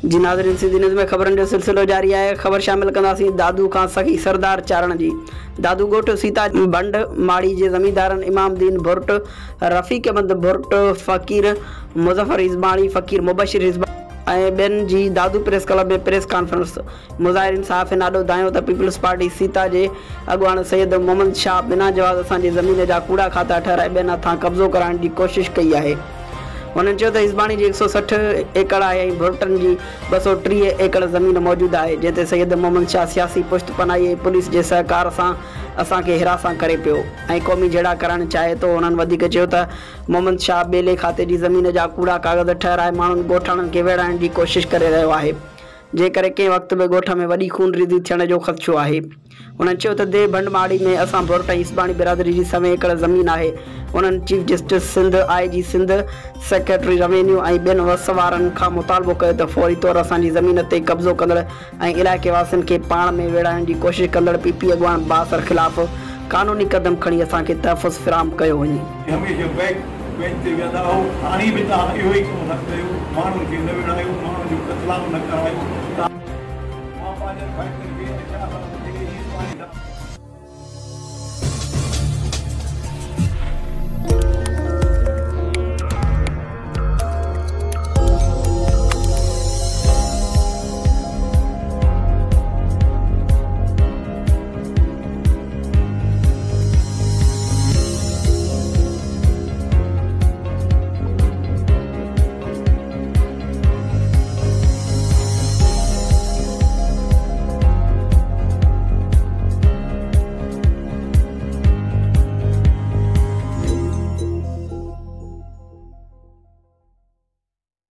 जी नाज़रीन, सिंधी न्यूज़ में ख़बरनि जो सिलसिलो जारी है। ख़बर शामिल कंदासीं दादू खां सखी सरदार चारण जी। दादू ॻोठ सीता बंड माड़ी जे ज़मींदारनि इमामदीन भुर्ट, रफ़ीक अहमद भुर्ट, फ़कीर मुज़फ़र हिज़बाणी, फ़कीर मुबशिर हिज़बाणी ऐं ॿियनि जी दादू प्रेस क्लब में प्रेस कॉन्फ्रेंस। मुज़ाहिरीन साफ़ नाॾो दायो त पीपल्स पार्टी सीता जे अॻुवान सैयद मोहम्मद शाह बिना जवाज़ असांजी ज़मीन जा कूड़ा खाता ठहिराए ॿियनि हथां कब्ज़ो कराइण जी कोशिशि कई आहे। उन्होंने चयो त हिज़बाणी जी 160 एकड़ आहे ऐं भुर्टनि जी 230 एकड़ ज़मीन मौजूदु आहे, जिते सैयद मोहम्मद शाह सियासी पुश्तपनाही ऐं पुलिस जे सहकार सां असांखे हिरासां करे पियो ऐं क़ौमी झेड़ा करणु चाहे थो। उन्हनि वधीक चयो त मोहम्मद शाह ॿेले खाते जी ज़मीन जा कूड़ा काग़ज़ ठहिराए माण्हुनि ॻोठाणनि खे विड़ाइण जी कोशिशि करे रहियो आहे, जेकर कंहिं वक़्त में ॻोठ में वॾी खून-रेज़ी थियण जो ख़दशो आहे। उन्हनि चयो त देव भंडमाड़ी में असां भुर्ट ऐं हिज़बाणी बिरादरी जी 100 एकड़ ज़मीन आहे। उन्हनि chief justice Sindh, IG Sindh, secretary revenue ऐं ॿियनि वसवारनि खां मुतालबो कयो त फौरी तौरु असांजी ज़मीन ते कब्ज़ो कंदड़ ऐं इलाइक़े वासियुनि खे पाण में विड़ाइण जी कोशिशि कंदड़ PP अॻुवान बासर ख़िलाफ़ क़ानूनी क़दम खणी असांखे तहफ़ुज़ फ़राहम कयो वञे। मां पंहिंजे